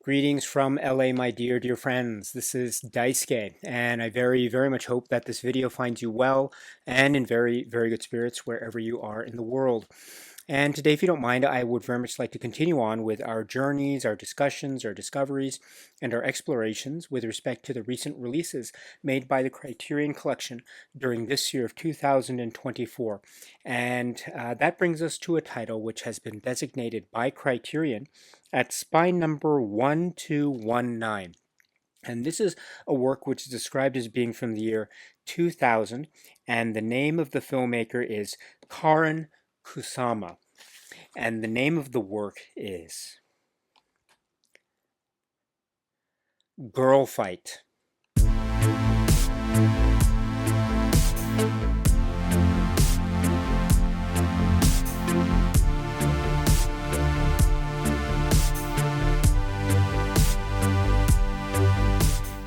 Greetings from LA, my dear friends. This is Daisuke, and I very much hope that this video finds you well and in very good spirits wherever you are in the world. And today, if you don't mind, I would very much like to continue on with our journeys, our discussions, our discoveries, and our explorations with respect to the recent releases made by the Criterion Collection during this year of 2024. And that brings us to a title which has been designated by Criterion at spine number 1219. And this is a work which is described as being from the year 2000, and the name of the filmmaker is Karyn Kusama. And the name of the work is GIRLFIGHT.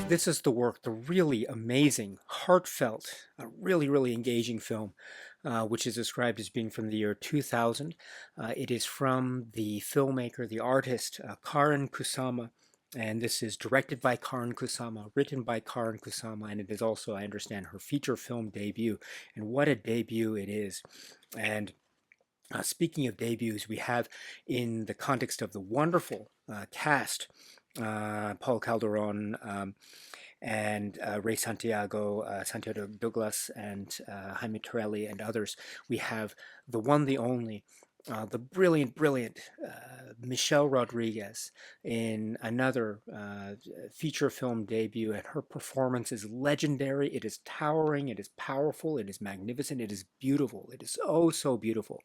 This is the work, the really amazing, heartfelt, really engaging film, which is described as being from the year 2000. It is from the filmmaker, the artist, Karyn Kusama, and this is directed by Karyn Kusama, written by Karyn Kusama, and it is also, I understand, her feature film debut. And what a debut it is. And speaking of debuts, we have, in the context of the wonderful cast, Paul Calderon, and Ray Santiago, Santiago Douglas, and Jaime Torelli, and others. We have the one, the only, the brilliant Michelle Rodriguez in another feature film debut, and her performance is legendary. It is towering, it is powerful, it is magnificent, it is beautiful. It is so beautiful.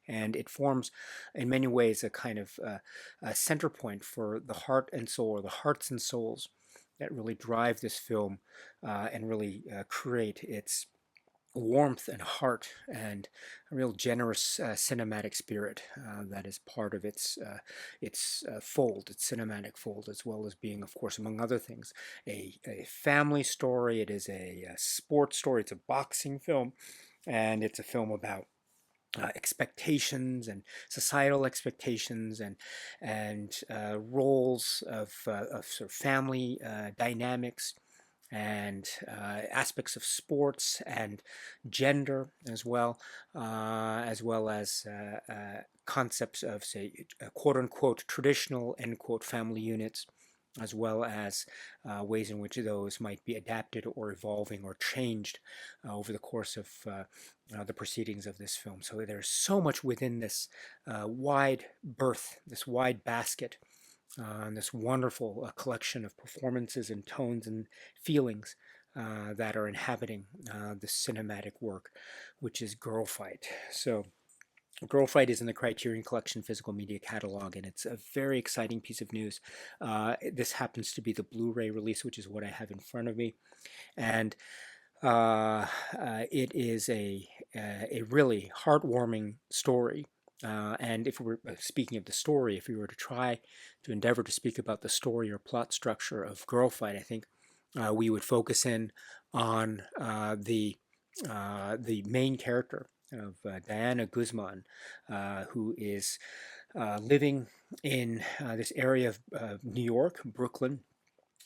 And it forms, in many ways, a kind of a center point for the heart and soul, or the hearts and souls that really drive this film and really create its warmth and heart and a real generous cinematic spirit that is part of its fold, its cinematic fold, as well as being, of course, among other things, a family story. It is a sports story. It's a boxing film, and it's a film about expectations and societal expectations and roles of sort of family dynamics and aspects of sports and gender as well as concepts of, say, quote unquote traditional end quote family units, as well as ways in which those might be adapted or evolving or changed over the course of the proceedings of this film. So there's so much within this wide berth, this wide basket, and this wonderful collection of performances and tones and feelings that are inhabiting this cinematic work, which is GIRLFIGHT. So GIRLFIGHT is in the Criterion Collection physical media catalog, and it's a very exciting piece of news. This happens to be the Blu-ray release, which is what I have in front of me, and it is a really heartwarming story. And if we were speaking of the story, if we were to try to endeavor to speak about the story or plot structure of GIRLFIGHT, I think we would focus in on the main character of Diana Guzman, who is living in this area of New York, Brooklyn.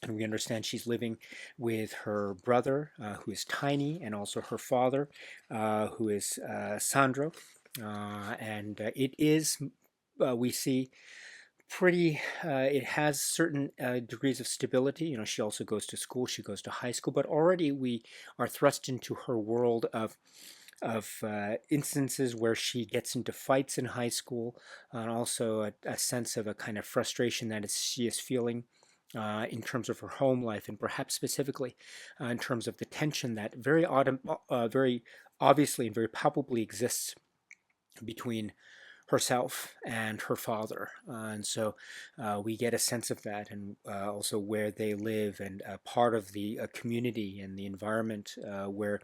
And we understand she's living with her brother, who is Tiny, and also her father, who is Sandro. And it is, we see, pretty, it has certain degrees of stability. You know, she also goes to school, she goes to high school, but already we are thrust into her world of instances where she gets into fights in high school, and also a sense of a kind of frustration that she is feeling in terms of her home life, and perhaps specifically in terms of the tension that very obviously and very palpably exists between herself and her father. And so we get a sense of that, and also where they live, and part of the community and the environment where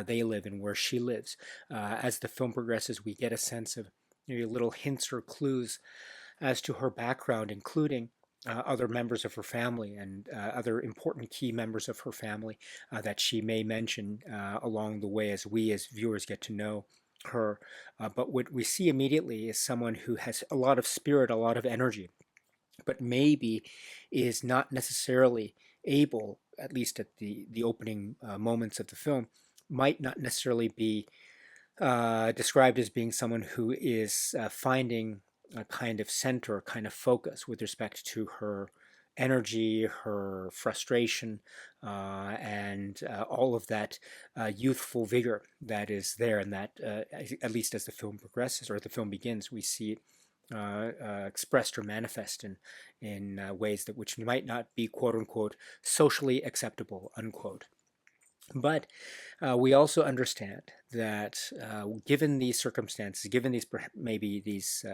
they live and where she lives. As the film progresses, we get a sense of little hints or clues as to her background, including other members of her family and other important key members of her family that she may mention along the way as we as viewers get to know her. But what we see immediately is someone who has a lot of spirit, a lot of energy, but maybe is not necessarily able, at least at the opening moments of the film, might not necessarily be described as being someone who is finding a kind of center, a kind of focus with respect to her energy, her frustration, and all of that youthful vigor that is there, and that at least as the film progresses or the film begins, we see it expressed or manifest in ways that which might not be quote unquote socially acceptable unquote. But we also understand that given these circumstances, given these maybe these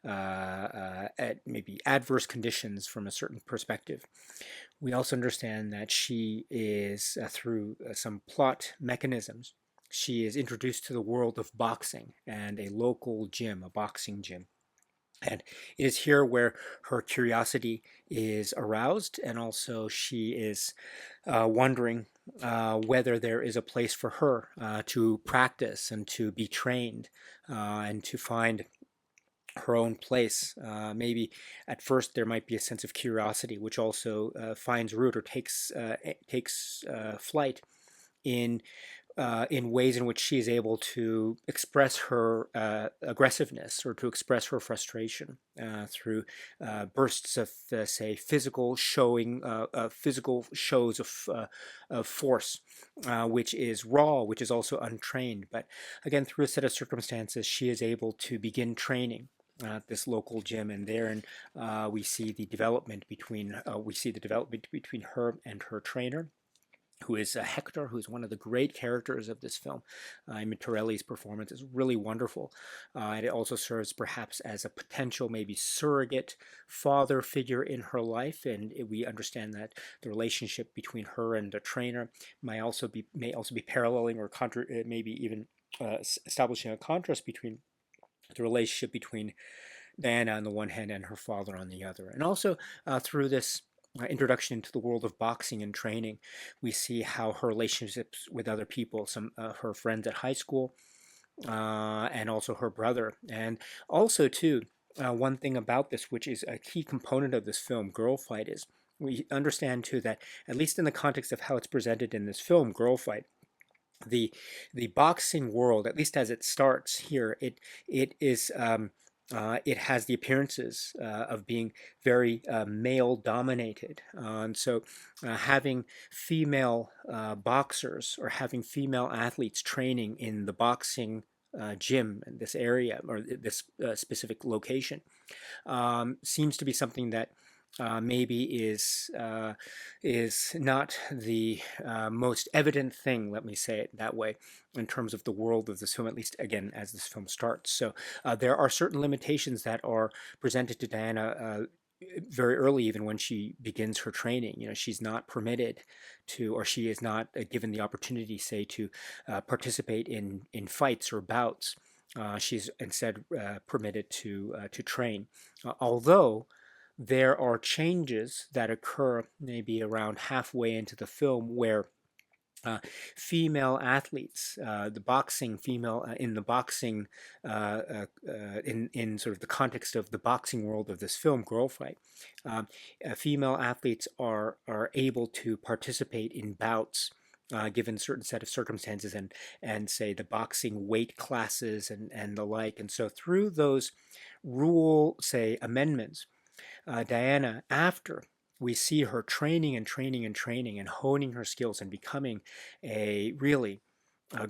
maybe adverse conditions from a certain perspective, we also understand that she is through some plot mechanisms, she is introduced to the world of boxing and a local gym, a boxing gym. And it is here where her curiosity is aroused, and also she is wondering whether there is a place for her to practice and to be trained and to find her own place. Maybe at first there might be a sense of curiosity, which also finds root or takes flight in ways in which she is able to express her aggressiveness or to express her frustration through bursts of, say, physical shows of force, which is raw, which is also untrained. But again, through a set of circumstances, she is able to begin training at this local gym, and therein we see the development between her and her trainer, who is Hector, who's one of the great characters of this film. Torelli's performance is really wonderful. And it also serves perhaps as a potential, maybe surrogate father figure in her life. And we understand that the relationship between her and the trainer may also be paralleling or maybe even establishing a contrast between the relationship between Diana on the one hand and her father on the other. And also through this introduction into the world of boxing and training, we see how her relationships with other people, some her friends at high school, and also her brother, and also too one thing about this, which is a key component of this film, Girl Fight, is we understand too that at least in the context of how it's presented in this film, Girl Fight, the boxing world, at least as it starts here, it is it has the appearances of being very male dominated. And so having female boxers or having female athletes training in the boxing gym in this area or this specific location seems to be something that maybe is not the most evident thing, let me say it that way, in terms of the world of this film, at least again as this film starts. So there are certain limitations that are presented to Diana very early, even when she begins her training. You know, she's not permitted to, or she is not given the opportunity, say, to participate in fights or bouts. She's instead permitted to train, although there are changes that occur maybe around halfway into the film where female athletes, the boxing female in the boxing in sort of the context of the boxing world of this film, Girl Fight, female athletes are able to participate in bouts. Given a certain set of circumstances and say the boxing weight classes and the like. And so through those rule, say, amendments, Diana, after we see her training and training and training and honing her skills and becoming a really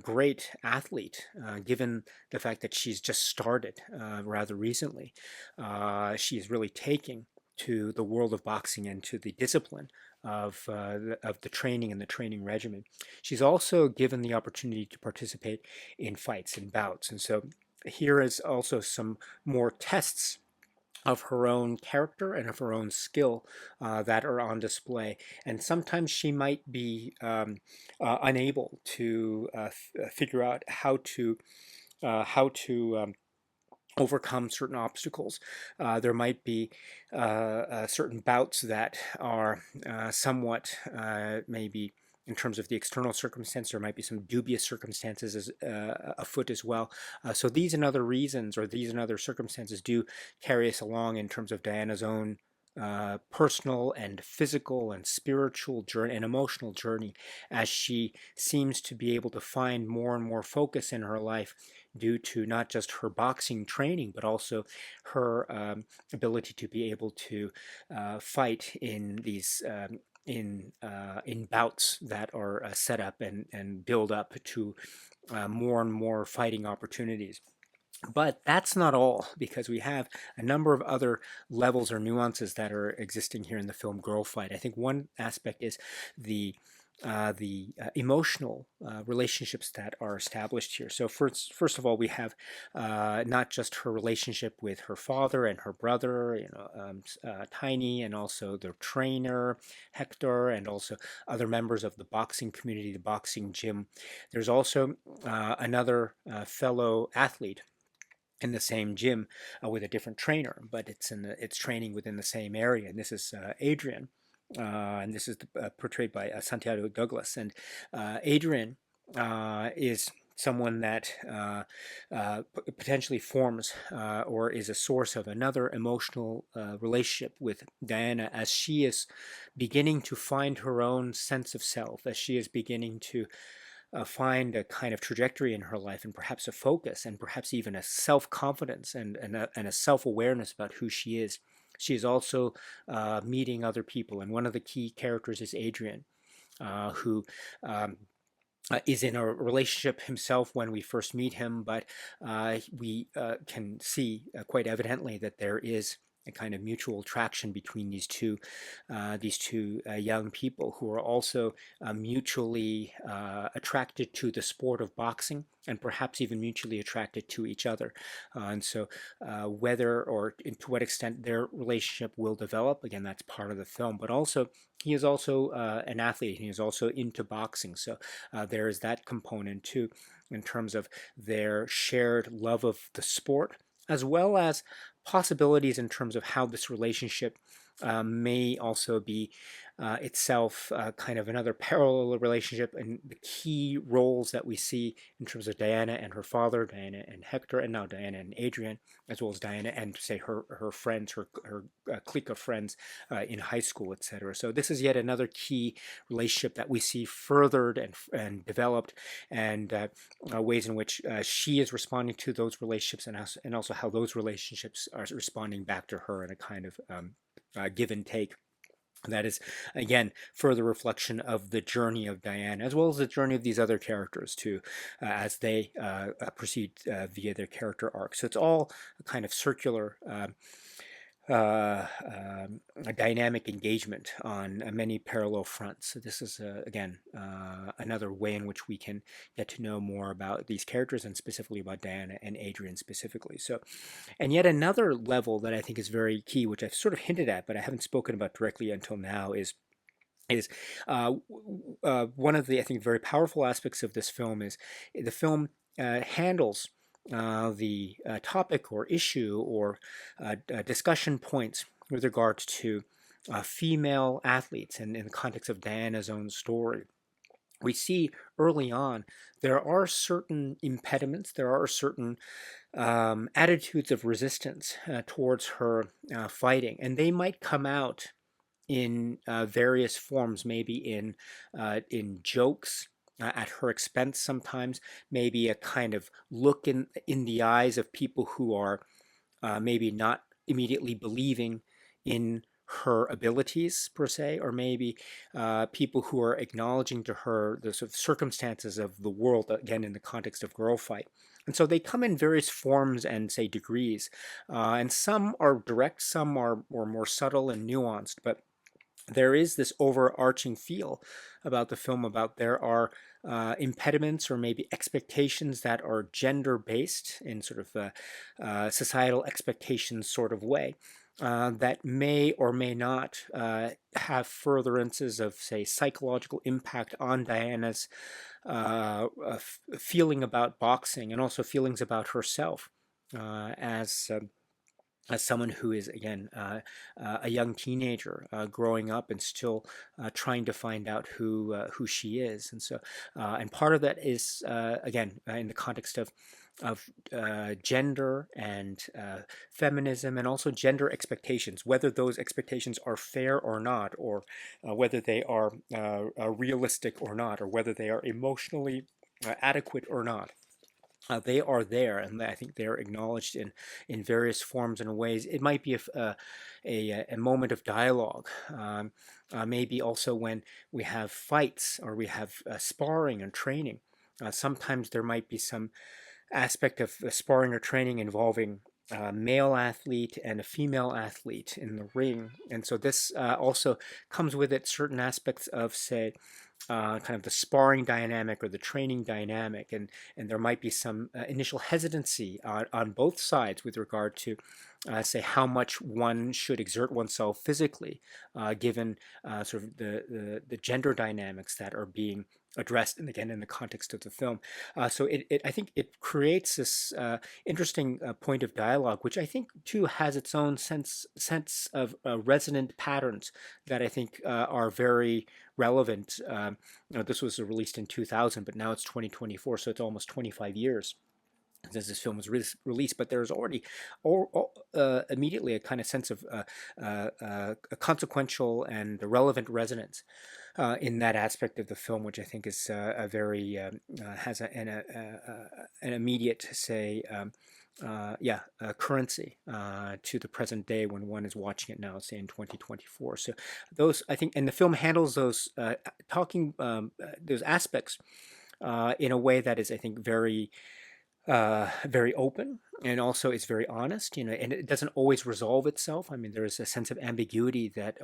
great athlete, given the fact that she's just started rather recently, she is really taking to the world of boxing and to the discipline of the training and the training regimen. She's also given the opportunity to participate in fights and bouts. And so here is also some more tests of her own character and of her own skill that are on display. And sometimes she might be unable to figure out how to overcome certain obstacles. There might be certain bouts that are somewhat maybe in terms of the external circumstance, there might be some dubious circumstances afoot as well. So these and other reasons or these and other circumstances do carry us along in terms of Diana's own personal and physical and spiritual journey and emotional journey as she seems to be able to find more and more focus in her life due to not just her boxing training, but also her ability to be able to fight in these in bouts that are set up and build up to more and more fighting opportunities. But that's not all, because we have a number of other levels or nuances that are existing here in the film Girl Fight. I think one aspect is the emotional relationships that are established here. So first of all, we have not just her relationship with her father and her brother, Tiny, and also their trainer, Hector, and also other members of the boxing community, the boxing gym. There's also another fellow athlete in the same gym with a different trainer, but it's training within the same area. And this is Adrian, and this is portrayed by Santiago Douglas. And Adrian is someone that potentially forms or is a source of another emotional relationship with Diana, as she is beginning to find her own sense of self, as she is beginning to find a kind of trajectory in her life, and perhaps a focus, and perhaps even a self-confidence and a self-awareness about who she is. She is also meeting other people, and one of the key characters is Adrian, who is in a relationship himself when we first meet him, but we can see quite evidently that there is a kind of mutual attraction between these two young people, who are also mutually attracted to the sport of boxing, and perhaps even mutually attracted to each other. And so whether or to what extent their relationship will develop, again, that's part of the film. But also, he is also an athlete. He is also into boxing. So there is that component too, in terms of their shared love of the sport, as well as possibilities in terms of how this relationship may also be itself kind of another parallel relationship, and the key roles that we see in terms of Diana and her father, Diana and Hector, and now Diana and Adrian, as well as Diana and, say, her friends, her clique of friends in high school, etc. So this is yet another key relationship that we see furthered and developed, and ways in which she is responding to those relationships, and also how those relationships are responding back to her in a kind of give and take. That is, again, further reflection of the journey of Diana, as well as the journey of these other characters too, as they proceed via their character arcs. So it's all a kind of circular a dynamic engagement on many parallel fronts. So this is, again, another way in which we can get to know more about these characters, and specifically about Diana and Adrian specifically. So, and yet another level that I think is very key, which I've sort of hinted at, but I haven't spoken about directly until now, is one of the, I think, very powerful aspects of this film is the film handles the topic or issue or discussion points with regards to female athletes, and in the context of Diana's own story. We see early on there are certain impediments, there are certain attitudes of resistance towards her fighting, and they might come out in various forms, maybe in jokes at her expense sometimes, maybe a kind of look in the eyes of people who are maybe not immediately believing in her abilities per se, or maybe people who are acknowledging to her the sort of circumstances of the world, again in the context of Girl Fight. And so they come in various forms and, say, degrees, and some are direct, some are more subtle and nuanced, but there is this overarching feel about the film, about there are impediments or maybe expectations that are gender-based in sort of a societal expectations sort of way, that may or may not have furtherances of, say, psychological impact on Diana's feeling about boxing, and also feelings about herself as someone who is, again, a young teenager growing up and still trying to find out who she is. And so, and part of that is, again, in the context of gender and feminism, and also gender expectations, whether those expectations are fair or not, or whether they are realistic or not, or whether they are emotionally adequate or not. They are there, and I think they're acknowledged in various forms and ways. It might be a moment of dialogue. Maybe also when we have fights or we have sparring and training. Sometimes there might be some aspect of sparring or training involving a male athlete and a female athlete in the ring. And so this also comes with it certain aspects of, say, kind of the sparring dynamic or the training dynamic, and there might be some initial hesitancy on both sides with regard to, say, how much one should exert oneself physically, given sort of the gender dynamics that are being addressed, and again in the context of the film. So I think it creates this interesting point of dialogue, which I think too has its own sense of resonant patterns that I think are very relevant. This was released in 2000, but now it's 2024, so it's almost 25 years since this film was released. But there's already immediately a kind of sense of a consequential and relevant resonance in that aspect of the film, which I think is a very has an immediate, say, currency to the present day when one is watching it now, say in 2024. So those, I think, and the film handles those those aspects in a way that is, I think, very open, and also it's very honest, and it doesn't always resolve itself. I mean, there is a sense of ambiguity that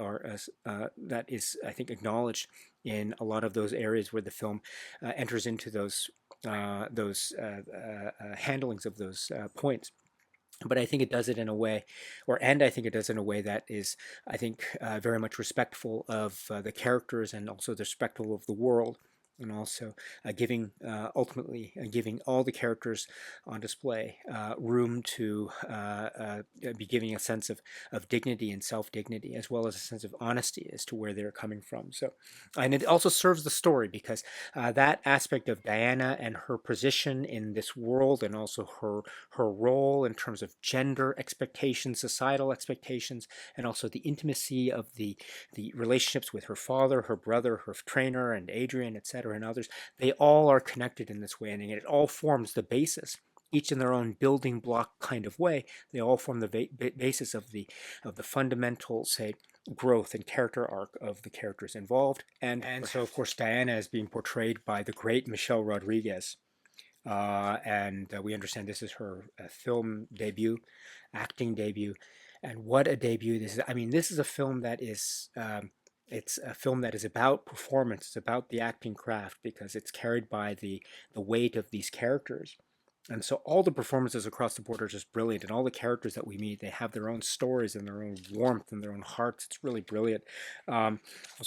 is, I think, acknowledged in a lot of those areas where the film enters into those handlings of those points. But I think it does it in a way, and I think it does it in a way that is, I think, very much respectful of the characters, and also respectful of the world, and also ultimately giving all the characters on display room to be giving a sense of dignity and self-dignity, as well as a sense of honesty as to where they're coming from. So, and it also serves the story, because that aspect of Diana and her position in this world, and also her role in terms of gender expectations, societal expectations, and also the intimacy of the relationships with her father, her brother, her trainer, and Adrian, etc., and others, they all are connected in this way, and it all forms the basis, each in their own building block kind of way. They all form the basis of the fundamental, say, growth and character arc of the characters involved. And so, of course, Diana is being portrayed by the great Michelle Rodriguez. And we understand this is her film debut, acting debut. And what a debut this is. I mean, this is a film that is it's a film that is about performance. It's about the acting craft, because it's carried by the weight of these characters. And so all the performances across the board are just brilliant, and all the characters that we meet, they have their own stories and their own warmth and their own hearts. It's really brilliant. So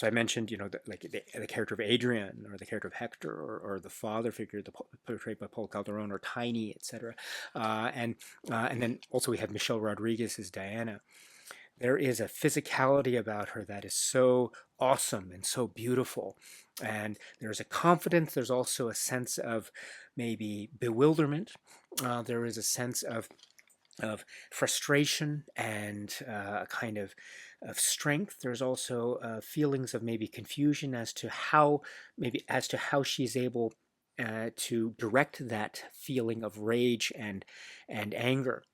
I mentioned, the character of Adrian, or the character of Hector, or the father figure portrayed by Paul Calderon, or Tiny, etc. And then also we have Michelle Rodriguez as Diana. There is a physicality about her that is so awesome and so beautiful. And there's a confidence. There's also a sense of maybe bewilderment. There is a sense of frustration, and a kind of strength. There's also feelings of maybe confusion as to how she's able to direct that feeling of rage and anger,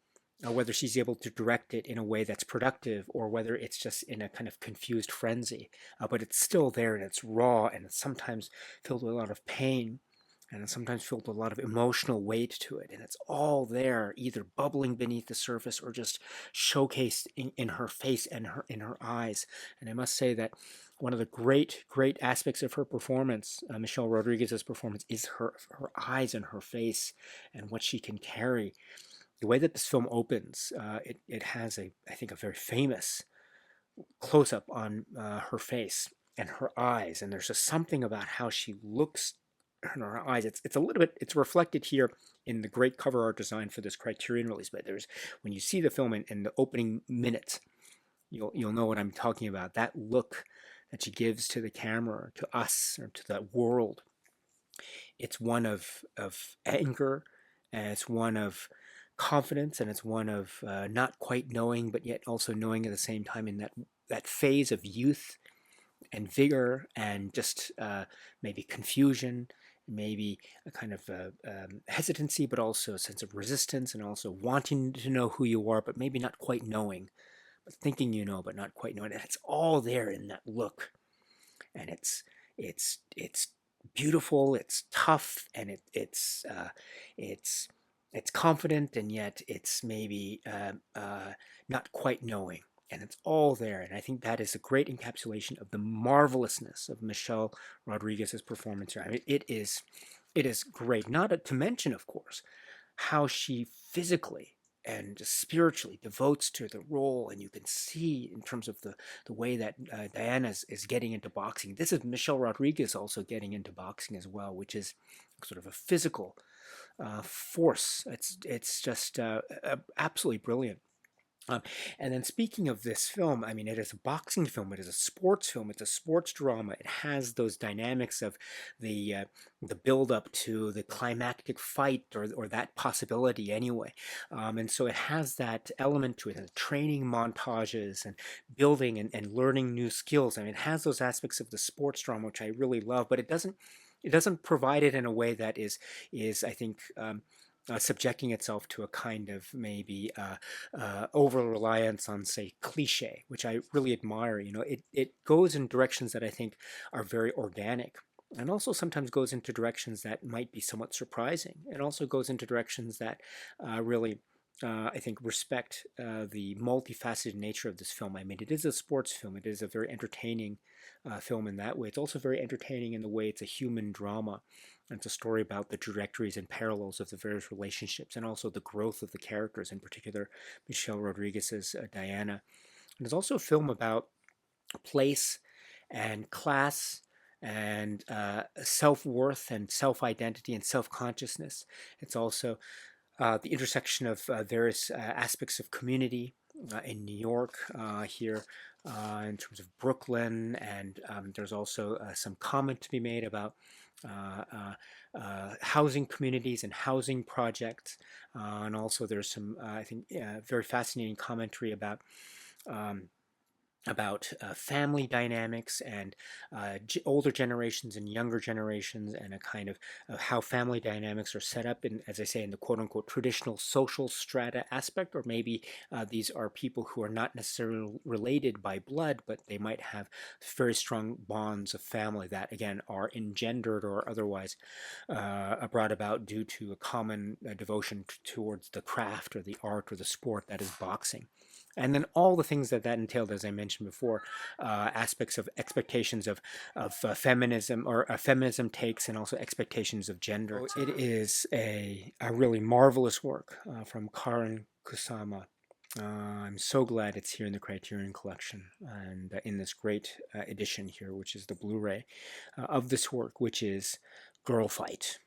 whether she's able to direct it in a way that's productive, or whether it's just in a kind of confused frenzy. But it's still there, and it's raw, and it's sometimes filled with a lot of pain, and it's sometimes filled with a lot of emotional weight to it. And it's all there, either bubbling beneath the surface, or just showcased in her face and in her eyes. And I must say that one of the great aspects of her performance, Michelle Rodriguez's performance, is her eyes and her face, and what she can carry. The way that this film opens, it has I think, a very famous close-up on her face and her eyes, and there's just something about how she looks in her eyes. It's a little bit, it's reflected here in the great cover art design for this Criterion release. But when you see the film in the opening minutes, you'll know what I'm talking about. That look that she gives to the camera, to us, or to that world, it's one of anger and it's one of confidence, and it's one of not quite knowing, but yet also knowing at the same time, in that phase of youth and vigor and just maybe confusion, maybe a kind of hesitancy, but also a sense of resistance, and also wanting to know who you are, but maybe not quite knowing, but thinking you know, but not quite knowing. And it's all there in that look, and it's beautiful, it's tough, and it's it's confident, and yet it's maybe not quite knowing. And it's all there. And I think that is a great encapsulation of the marvelousness of Michelle Rodriguez's performance here. I mean, it is great. Not to mention, of course, how she physically and spiritually devotes to the role, and you can see in terms of the way that Diana is getting into boxing. This is Michelle Rodriguez also getting into boxing as well, which is sort of a physical force. It's just absolutely brilliant. And then speaking of this film, I mean, it is a boxing film. It is a sports film. It's a sports drama. It has those dynamics of the build up to the climactic fight, or that possibility anyway. And so it has that element to it, and training montages and building and learning new skills. I mean, it has those aspects of the sports drama, which I really love, but it doesn't provide it in a way that is I think subjecting itself to a kind of maybe over reliance on, say, cliche, which I really admire. You know, it goes in directions that I think are very organic, and also sometimes goes into directions that might be somewhat surprising. It also goes into directions that really I think respect the multifaceted nature of this film. I mean, it is a sports film. It is a very entertaining film in that way. It's also very entertaining in the way it's a human drama. And it's a story about the trajectories and parallels of the various relationships, and also the growth of the characters, in particular Michelle Rodriguez's Diana. And it's also a film about place and class and self-worth and self-identity and self-consciousness. It's also the intersection of various aspects of community in New York here, in terms of Brooklyn, and there's also some comment to be made about housing communities and housing projects, and also there's some I think very fascinating commentary um, about family dynamics, and older generations and younger generations, and a kind of how family dynamics are set up in, as I say, in the quote-unquote traditional social strata aspect, or maybe these are people who are not necessarily related by blood, but they might have very strong bonds of family that, again, are engendered or otherwise brought about due to a common devotion towards the craft or the art or the sport that is boxing. And then all the things that entailed, as I mentioned before, aspects of expectations of feminism, or feminism takes, and also expectations of gender. So it is a really marvelous work from Karyn Kusama. I'm so glad it's here in the Criterion Collection, and in this great edition here, which is the Blu-ray of this work, which is GIRLFIGHT.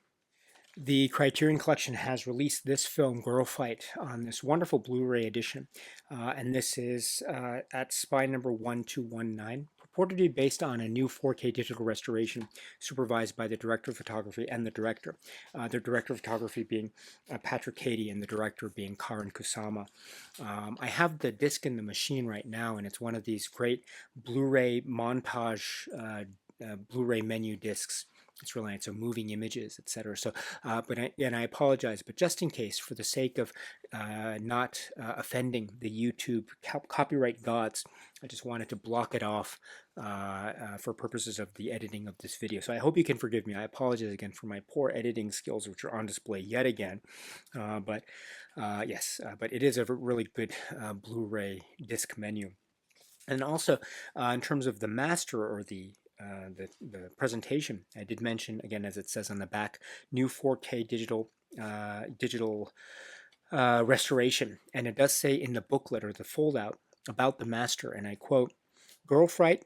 The Criterion Collection has released this film, GIRLFIGHT, on this wonderful Blu-ray edition, and this is at SPY number 1219, purportedly based on a new 4K digital restoration supervised by the director of photography and the director of photography being Patrick Cady, and the director being Karyn Kusama. I have the disc in the machine right now, and it's one of these great Blu-ray montage Blu-ray menu discs. It's really nice, so moving images, etc. So, but I apologize, but just in case, for the sake of not offending the YouTube copyright gods, I just wanted to block it off for purposes of the editing of this video. So I hope you can forgive me. I apologize again for my poor editing skills, which are on display yet again. But it is a really good Blu-ray disc menu. And also, in terms of the master, or the presentation, I did mention, again, as it says on the back, new 4K digital restoration. And it does say in the booklet, or the foldout, about the master, and I quote, GIRLFIGHT,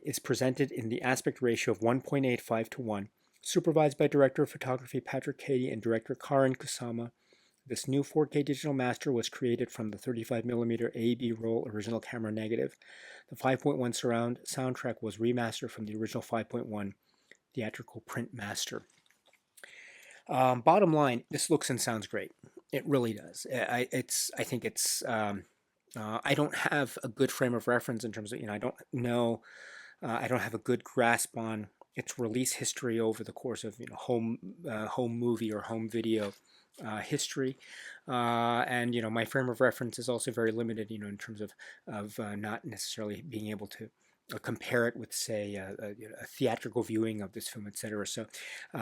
is presented in the aspect ratio of 1.85 to 1, supervised by Director of Photography Patrick Cady and Director Karyn Kusama. This new 4K digital master was created from the 35mm A/B roll original camera negative. The 5.1 surround soundtrack was remastered from the original 5.1 theatrical print master. Bottom line, this looks and sounds great. It really does. I think it's. I don't have a good frame of reference in terms of, I don't know, I don't have a good grasp on its release history over the course of, home movie or home video history, and my frame of reference is also very limited, in terms of not necessarily being able to compare it with, say, a theatrical viewing of this film, etc. So,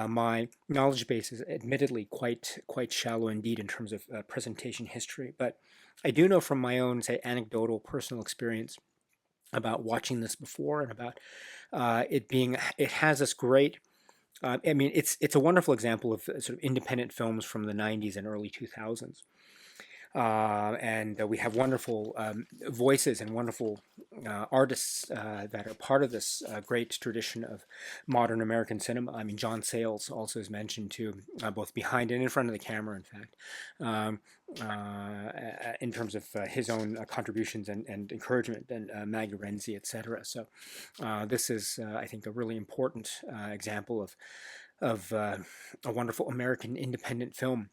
my knowledge base is admittedly quite shallow indeed in terms of presentation history. But I do know from my own, say, anecdotal personal experience about watching this before, and about it has this great. I mean, it's a wonderful example of sort of independent films from the '90s and early 2000s, and we have wonderful voices and wonderful artists that are part of this great tradition of modern American cinema. I mean, John Sayles also is mentioned too, both behind and in front of the camera, in fact, um, in terms of his own contributions and encouragement, and Maggie Renzi, etc. So this is, I think, a really important example of a wonderful American independent film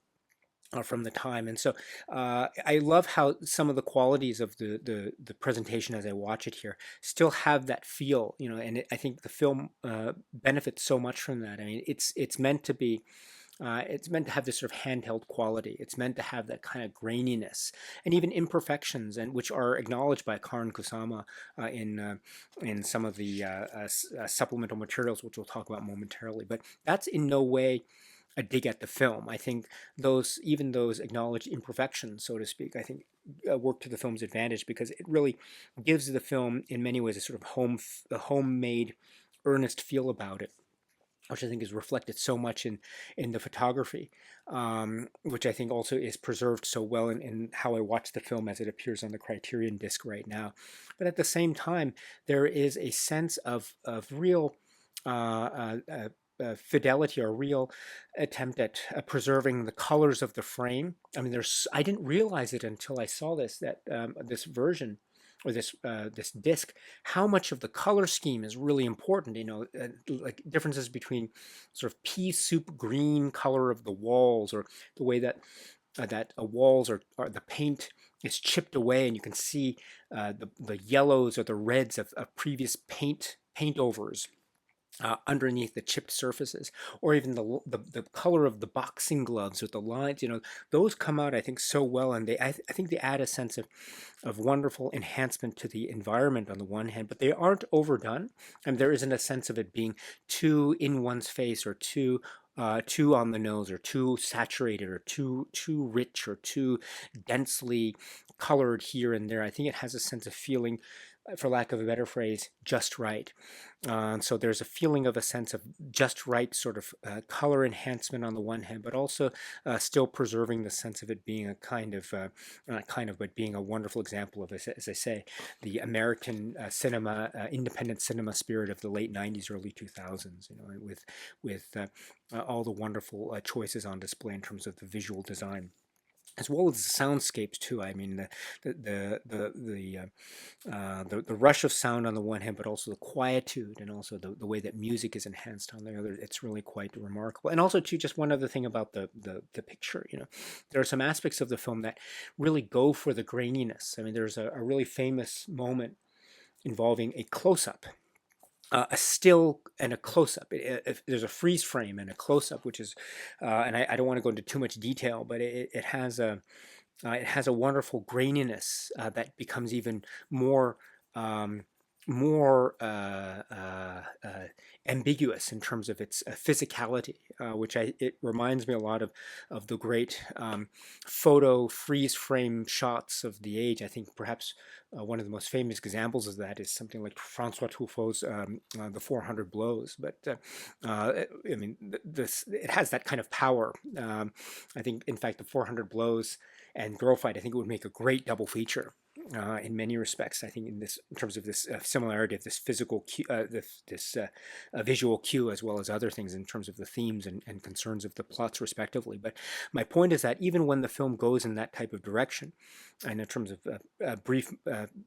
from the time. And so I love how some of the qualities of the presentation as I watch it here still have that feel, and I think the film benefits so much from that. I mean, it's meant to be. It's meant to have this sort of handheld quality. It's meant to have that kind of graininess and even imperfections, and which are acknowledged by Karyn Kusama in some of the supplemental materials, which we'll talk about momentarily. But that's in no way a dig at the film. I think even those acknowledged imperfections, so to speak, I think work to the film's advantage, because it really gives the film, in many ways, a sort of a homemade, earnest feel about it, which I think is reflected so much in the photography, which I think also is preserved so well in how I watch the film as it appears on the Criterion disc right now. But at the same time, there is a sense of real fidelity, or real attempt at preserving the colors of the frame. I mean, I didn't realize it until I saw that this version, or this disc, how much of the color scheme is really important. Like differences between sort of pea soup green color of the walls, or the way that walls are the paint is chipped away, and you can see the yellows or the reds of previous paint overs underneath the chipped surfaces, or even the color of the boxing gloves with the lines. Those come out, I think, so well, and I think they add a sense of wonderful enhancement to the environment on the one hand, but they aren't overdone, and there isn't a sense of it being too in one's face, or too on the nose, or too saturated, or too rich, or too densely colored here and there. I think it has a sense of feeling, for lack of a better phrase, just right. So there's a feeling of a sense of just right sort of color enhancement on the one hand, but also still preserving the sense of it being a but being a wonderful example of, as I say, the American cinema, independent cinema spirit of the late '90s, early 2000s. With all the wonderful choices on display in terms of the visual design, as well as the soundscapes too. I mean, the rush of sound on the one hand, but also the quietude, and also the way that music is enhanced on the other. It's really quite remarkable. And also, too, just one other thing about the picture. There are some aspects of the film that really go for the graininess. I mean, there's a really famous moment involving a close-up, a still and a close-up. There's a freeze frame and a close-up, which is, and I don't want to go into too much detail, but it has a wonderful graininess that becomes even more um, more ambiguous in terms of its physicality, which it reminds me a lot of the great photo freeze frame shots of the age. I think perhaps one of the most famous examples of that is something like Francois Truffaut's The 400 Blows. But I mean, it has that kind of power. I think, in fact, The 400 Blows and GIRLFIGHT, I think it would make a great double feature. in many respects. I think in terms of this similarity of this physical cue, this visual cue, as well as other things in terms of the themes and concerns of the plots, respectively. But my point is that even when the film goes in that type of direction, and in terms of brief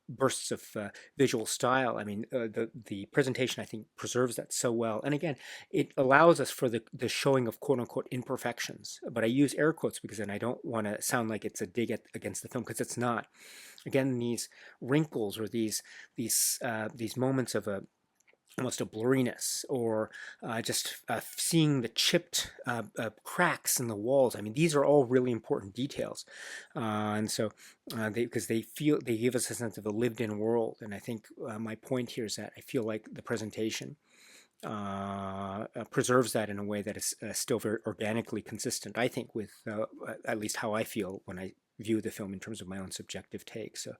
bursts of visual style, I mean, the presentation I think preserves that so well. And again, it allows us for the showing of quote unquote imperfections. But I use air quotes because then I don't want to sound like it's a dig against the film, because it's not. Again, these wrinkles or these moments of almost a blurriness, or just seeing the chipped cracks in the walls. I mean, these are all really important details, and so because they give us a sense of a lived-in world. And I think my point here is that I feel like the presentation preserves that in a way that is still very organically consistent, I think, with at least how I feel when I view the film in terms of my own subjective take. So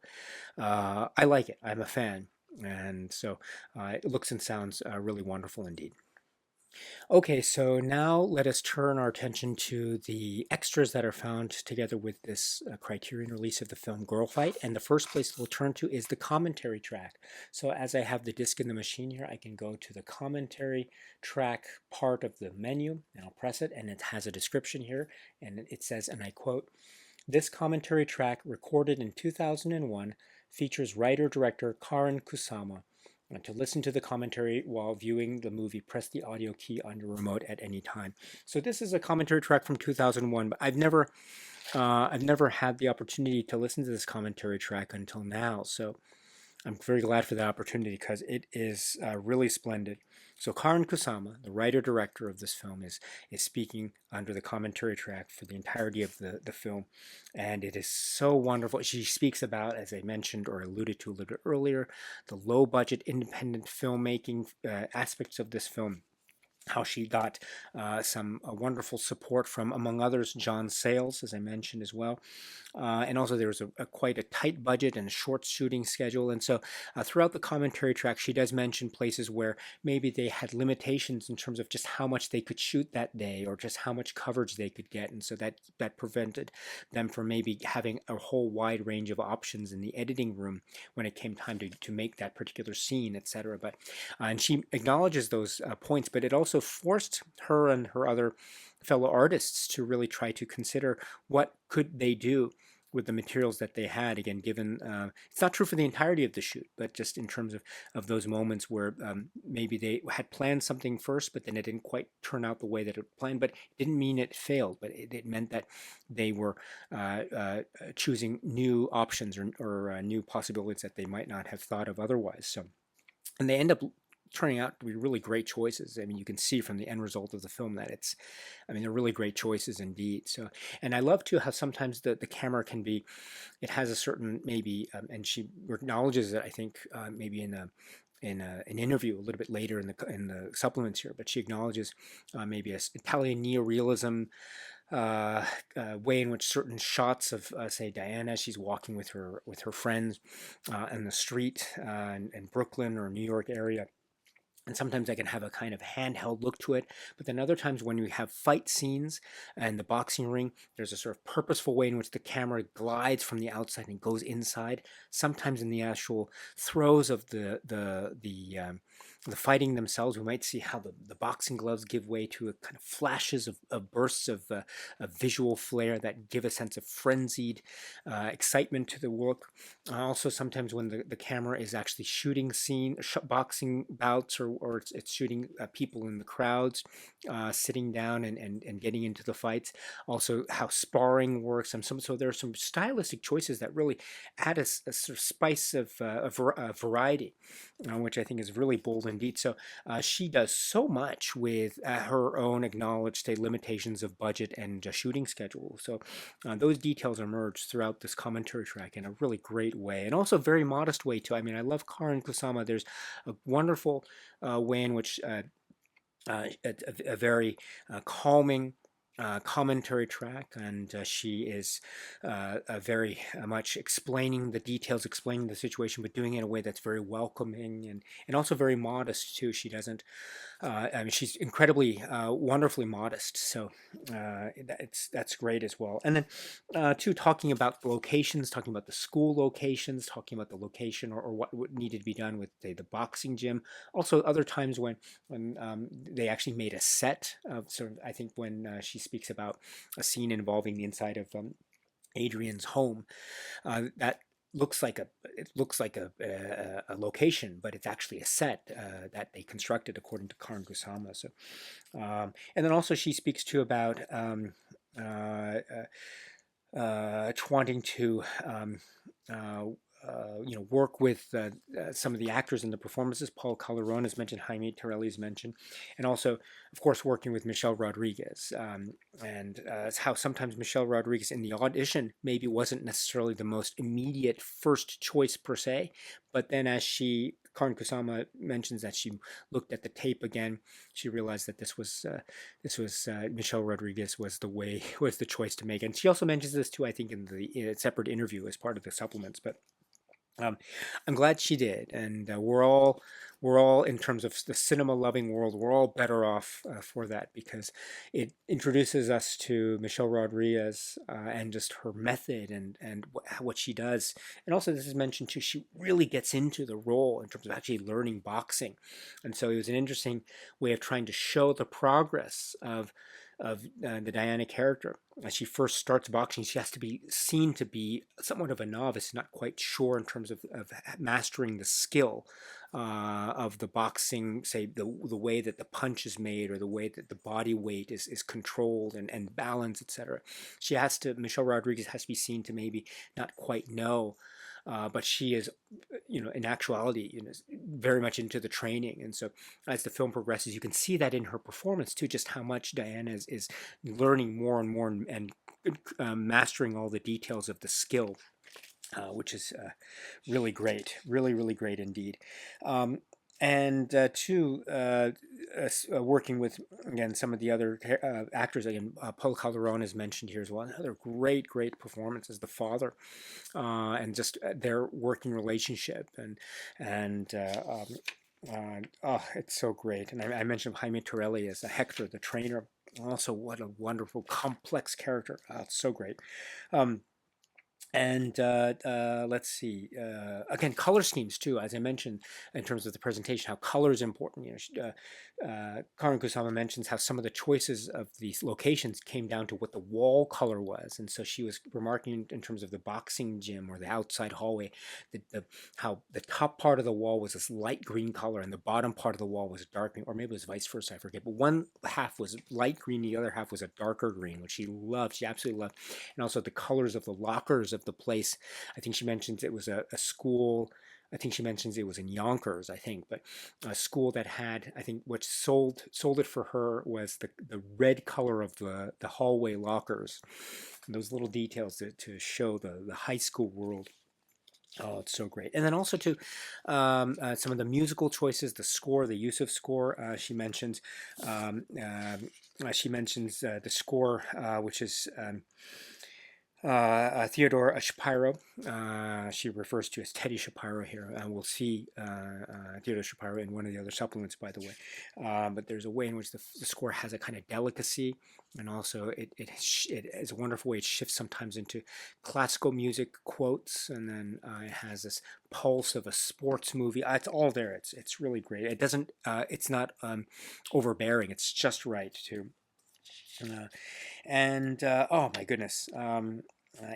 I like it. I'm a fan. And so it looks and sounds really wonderful indeed. Okay, so now let us turn our attention to the extras that are found together with this Criterion release of the film Girlfight. And the first place we'll turn to is the commentary track. So as I have the disc in the machine here, I can go to the commentary track part of the menu, and I'll press it, and it has a description here, and it says, and I quote, "This commentary track, recorded in 2001, features writer-director Karyn Kusama. To listen to the commentary while viewing the movie, press the audio key on your remote at any time." So this is a commentary track from 2001, but I've never had the opportunity to listen to this commentary track until now. So I'm very glad for that opportunity because it is really splendid. So Karyn Kusama, the writer-director of this film, is speaking under the commentary track for the entirety of the film. And it is so wonderful. She speaks about, as I mentioned or alluded to a little bit earlier, the low-budget independent filmmaking aspects of this film. How she got some wonderful support from, among others, John Sayles, as I mentioned as well. And also there was quite a tight budget and a short shooting schedule. And so throughout the commentary track, she does mention places where maybe they had limitations in terms of just how much they could shoot that day or just how much coverage they could get. And so that prevented them from maybe having a whole wide range of options in the editing room when it came time to make that particular scene, etc. But and she acknowledges those points, but it also forced her and her other fellow artists to really try to consider what could they do with the materials that they had. Again, given it's not true for the entirety of the shoot, but just in terms of those moments where maybe they had planned something first, but then it didn't quite turn out the way that it planned. But it didn't mean it failed, but it meant that they were choosing new options or new possibilities that they might not have thought of otherwise. So, and they end up turning out to be really great choices. I mean, you can see from the end result of the film that they're really great choices indeed. So, and I love too how sometimes the camera can be, it has a certain maybe, and she acknowledges that I think maybe in an interview a little bit later in the supplements here, but she acknowledges maybe a Italian neorealism way in which certain shots of say Diana, she's walking with her friends in the street in Brooklyn or New York area. And sometimes I can have a kind of handheld look to it. But then other times when we have fight scenes and the boxing ring, there's a sort of purposeful way in which the camera glides from the outside and goes inside. Sometimes in the actual throes of the fighting themselves, we might see how the boxing gloves give way to a kind of flashes of bursts of visual flair that give a sense of frenzied excitement to the work. Also, sometimes when the camera is actually shooting boxing bouts, or it's shooting people in the crowds sitting down and getting into the fights. Also, how sparring works. And so there are some stylistic choices that really add a sort of spice of variety, which I think is really bold indeed. So she does so much with her own acknowledged limitations of budget and shooting schedule. So those details emerge throughout this commentary track in a really great way, and also a very modest way too. I mean, I love Karyn Kusama. There's a wonderful way in which a very calming commentary track, and she is very much explaining the details, explaining the situation, but doing it in a way that's very welcoming and also very modest too. She doesn't I mean, she's incredibly, wonderfully modest. So that's great as well. And then, too, talking about locations, talking about the school locations, talking about the location or what needed to be done with the boxing gym. Also, other times when they actually made a set of sort of, I think when she speaks about a scene involving the inside of Adrian's home, that looks like a location, but it's actually a set that they constructed according to Karyn Kusama. So, and then also she speaks too about uh, wanting to work with some of the actors in the performances. Paul Calderon has mentioned, Jaime Torelli has mentioned, and also, of course, working with Michelle Rodriguez. And it's how sometimes Michelle Rodriguez in the audition maybe wasn't necessarily the most immediate first choice per se, but then as Karyn Kusama mentions that she looked at the tape again, she realized that this was Michelle Rodriguez was was the choice to make. And she also mentions this too, I think, in the separate interview as part of the supplements. But um, I'm glad she did, and we're all in terms of the cinema-loving world, we're all better off for that because it introduces us to Michelle Rodriguez and just her method and what she does. And also, this is mentioned too. She really gets into the role in terms of actually learning boxing, and so it was an interesting way of trying to show the progress of the Diana character. As she first starts boxing, she has to be seen to be somewhat of a novice, not quite sure in terms of mastering the skill of the boxing, say the way that the punch is made or the way that the body weight is controlled and balanced, etc. Michelle Rodriguez has to be seen to maybe not quite know. But she is, in actuality, very much into the training. And so as the film progresses, you can see that in her performance too, just how much Diana is learning more and more and mastering all the details of the skill, which is really great, really, really great indeed. And two, working with again some of the other actors. Again, Paul Calderon is mentioned here as well. Another great, great performance as the father, and just their working relationship and oh, it's so great. And I mentioned Jaime Torelli as Hector, the trainer. Also, what a wonderful, complex character. It's so great. Um, and let's see. Again, color schemes too, as I mentioned in terms of the presentation, how color is important. Karyn Kusama mentions how some of the choices of these locations came down to what the wall color was, and so she was remarking in terms of the boxing gym or the outside hallway, how the top part of the wall was this light green color and the bottom part of the wall was dark green, or maybe it was vice versa, I forget. But one half was light green, the other half was a darker green, which she loved. She absolutely loved. And also the colors of the lockers of the place. I think she mentions it was a school. I think she mentions it was in Yonkers, I think, but a school that had, I think, what sold it for her was the red color of the hallway lockers. And those little details to show the high school world. Oh, it's so great. And then also to some of the musical choices, the score, the use of score. She mentions the score, which is Theodore Shapiro. She refers to as Teddy Shapiro here. We'll see Theodore Shapiro in one of the other supplements, by the way. But there's a way in which the score has a kind of delicacy, and also it is a wonderful way. It shifts sometimes into classical music quotes, and then it has this pulse of a sports movie. It's all there. It's really great. It doesn't. It's not overbearing. It's just right too. And oh my goodness,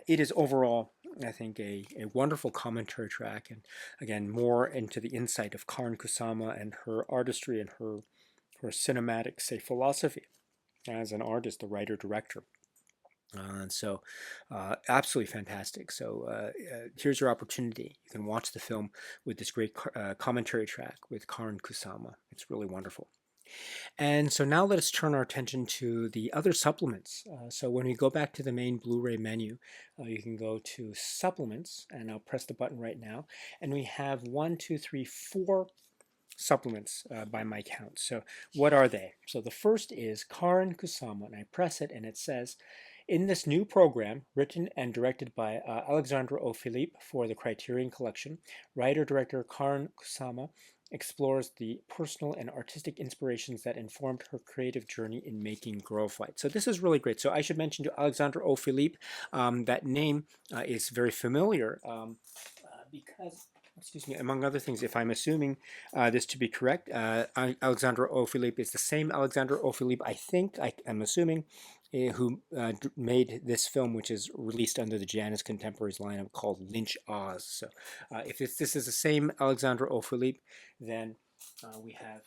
it is overall, I think, a wonderful commentary track, and again, more into the insight of Karyn Kusama and her artistry and her cinematic, say, philosophy as an artist, a writer, director. And so, absolutely fantastic. So, here's your opportunity. You can watch the film with this great commentary track with Karyn Kusama. It's really wonderful. And so now let us turn our attention to the other supplements. So when we go back to the main Blu-ray menu, you can go to supplements, and I'll press the button right now. And we have 1, 2, 3, 4 supplements by my count. So what are they? So the first is Karyn Kusama, and I press it and it says, in this new program, written and directed by Alexandre O'Philippe for the Criterion Collection, writer-director Karyn Kusama explores the personal and artistic inspirations that informed her creative journey in making GIRLFIGHT. So this is really great. So I should mention to Alexandre O'Philippe, that name is very familiar because, excuse me, among other things, if I'm assuming this to be correct, Alexandre O'Philippe is the same Alexandre O'Philippe, I think, I'm assuming, who made this film, which is released under the Janus Contemporaries lineup called Lynch Oz. So if this is the same Alexandre O'Philippe, then we have,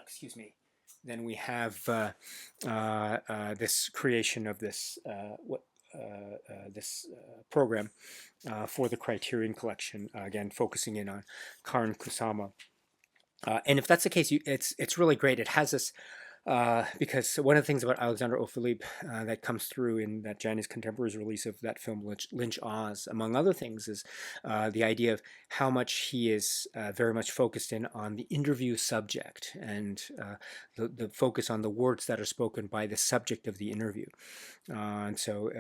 excuse me, then we have this creation of this program for the Criterion Collection, again focusing in on Karyn Kusama. And if that's the case, it's really great. It has this because one of the things about Alexandre O'Philippe that comes through in that Janus Contemporaries release of that film Lynch Oz, among other things, is the idea of how much he is very much focused in on the interview subject and the focus on the words that are spoken by the subject of the interview. And so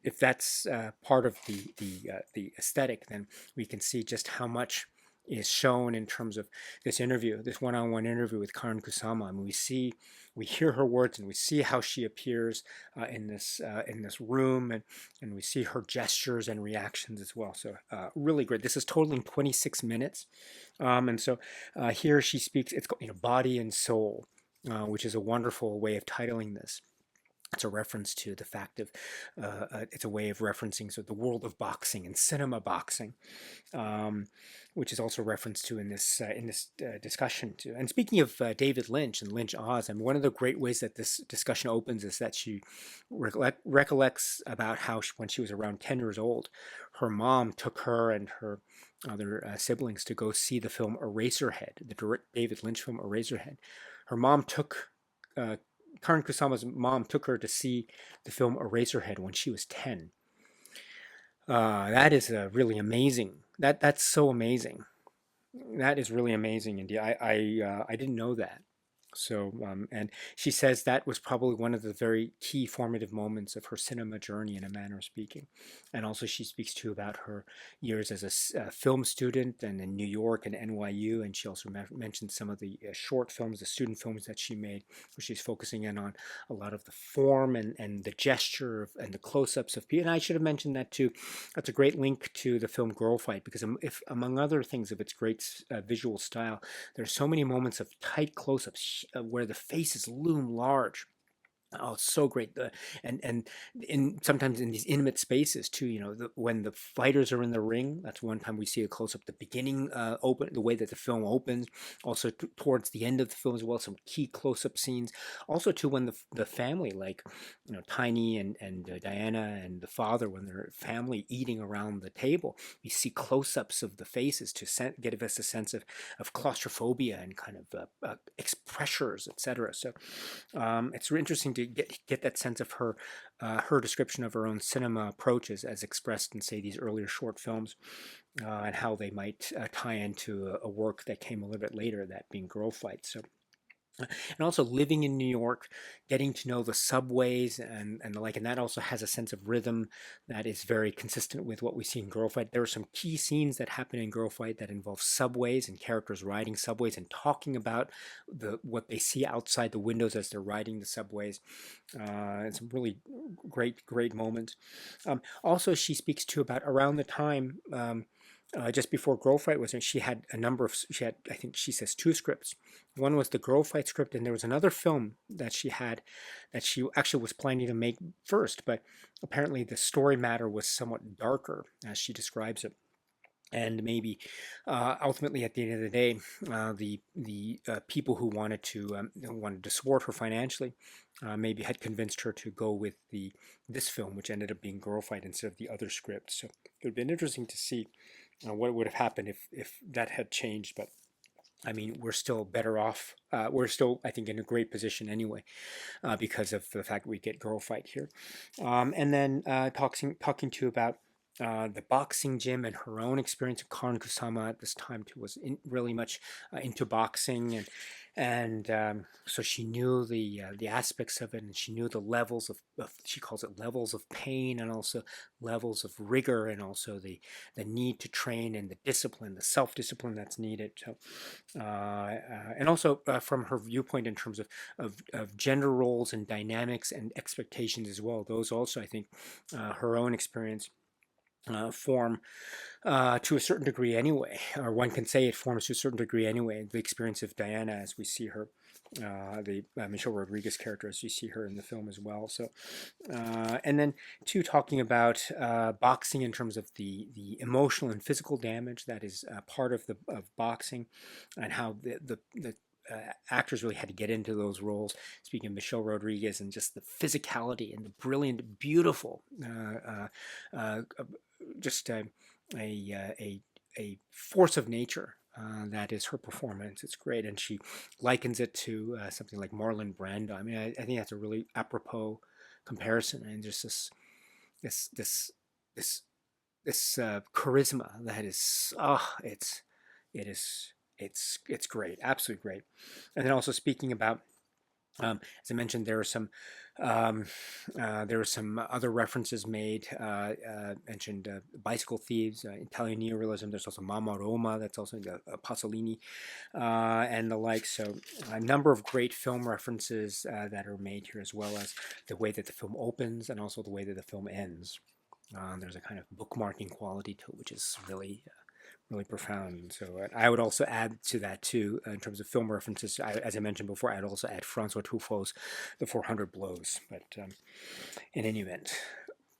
if that's part of the aesthetic, then we can see just how much is shown in terms of this interview, this one-on-one interview with Karyn Kusama. I mean, we hear her words, and we see how she appears in this room, and we see her gestures and reactions as well. So really great. This is totaling 26 minutes, and so here she speaks. It's called, body and soul, which is a wonderful way of titling this. It's a reference to the fact of, it's a way of referencing the world of boxing and cinema boxing, which is also referenced to in this discussion too. And speaking of David Lynch and Lynch Oz, one of the great ways that this discussion opens is that she recollects about how when she was around 10 years old, her mom took her and her other siblings to go see the film Eraserhead, the David Lynch film Eraserhead. Her mom took Karyn Kusama's mom took her to see the film Eraserhead when she was 10. That is really amazing. That's so amazing. That is really amazing indeed. I didn't know that. So and she says that was probably one of the very key formative moments of her cinema journey, in a manner of speaking. And also she speaks too about her years as a film student and in New York and NYU, and she also mentioned some of the short films, the student films that she made, where she's focusing in on a lot of the form and the gesture and the close-ups of people. And I should have mentioned that too. That's a great link to the film GIRLFIGHT, because if among other things of its great visual style, there are so many moments of tight close-ups where the faces loom large. Oh, it's so great. And sometimes in these intimate spaces too, when the fighters are in the ring, that's one time we see a close-up, the beginning open, the way that the film opens, also towards the end of the film as well, some key close-up scenes. Also too, when the family, like, Tiny and Diana and the father, when they're family eating around the table, we see close-ups of the faces to give us a sense of claustrophobia and kind of pressures, etc. So it's interesting to get that sense of her description of her own cinema approaches as expressed in, say, these earlier short films, and how they might tie into a work that came a little bit later, that being GIRLFIGHT. So. And also living in New York, getting to know the subways and the like, and that also has a sense of rhythm that is very consistent with what we see in GIRLFIGHT. There are some key scenes that happen in GIRLFIGHT that involve subways and characters riding subways and talking about what they see outside the windows as they're riding the subways. And some really great moments. Also, she speaks too about around the time. Just before GIRLFIGHT was, she had I think she says 2 scripts. One was the GIRLFIGHT script, and there was another film that she had that she actually was planning to make first, but apparently the story matter was somewhat darker, as she describes it. And maybe ultimately, at the end of the day, the people who wanted to support her financially maybe had convinced her to go with this film, which ended up being GIRLFIGHT instead of the other script. So it would have been interesting to see what would have happened if that had changed. But we're still better off. We're still, I think, in a great position anyway, because of the fact we get GIRLFIGHT here. And then talking to about the boxing gym and her own experience. Karyn Kusama at this time too was really much into boxing, and so she knew the aspects of it, and she knew the levels of, she calls it levels of pain, and also levels of rigor, and also the need to train, and the discipline, the self discipline that's needed. So, and also from her viewpoint in terms of gender roles and dynamics and expectations as well. Those also, I think, her own experience form to a certain degree anyway, or one can say it forms to a certain degree anyway. The experience of Diana as we see her, the Michelle Rodriguez character as you see her in the film as well. So, and then too, talking about boxing in terms of the emotional and physical damage that is part of boxing, and how the actors really had to get into those roles. Speaking of Michelle Rodriguez, and just the physicality and the brilliant, beautiful, just a force of nature. That is her performance. It's great, and she likens it to something like Marlon Brando. I mean, I think that's a really apropos comparison, and just this this this this charisma that is, it is it's great, absolutely great. And then also speaking about, as I mentioned, um, there were some other references made. Mentioned Bicycle Thieves, Italian neorealism. There's also Mama Roma. That's also Pasolini, and the like. So a number of great film references that are made here, as well as the way that the film opens and also the way that the film ends. There's a kind of bookmarking quality to it, which is really profound. So I would also add to that too, in terms of film references. As I mentioned before, I'd also add Francois Truffaut's *The 400 Blows*. But in any event,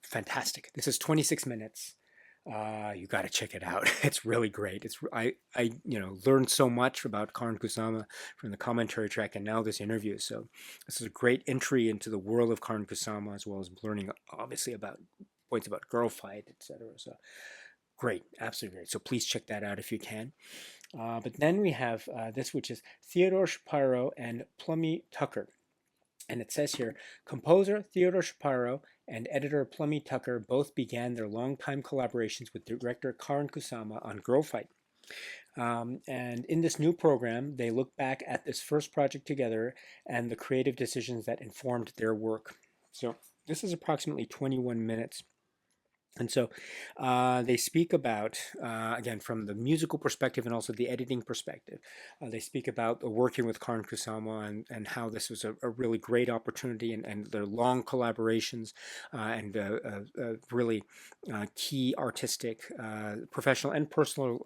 fantastic. This is 26 minutes. You got to check it out. It's really great. I learned so much about Karyn Kusama from the commentary track and now this interview. So this is a great entry into the world of Karyn Kusama, as well as learning obviously about points about GIRLFIGHT, etc. So great, absolutely great. So please check that out if you can. But then we have this, which is Theodore Shapiro and Plummy Tucker. And it says here, composer Theodore Shapiro and editor Plummy Tucker both began their longtime collaborations with director Karyn Kusama on GIRLFIGHT. And in this new program, they look back at this first project together and the creative decisions that informed their work. So this is approximately 21 minutes. And so they speak about, again, from the musical perspective and also the editing perspective, they speak about working with Karyn Kusama, and how this was a really great opportunity, and their long collaborations and really key artistic, professional, and personal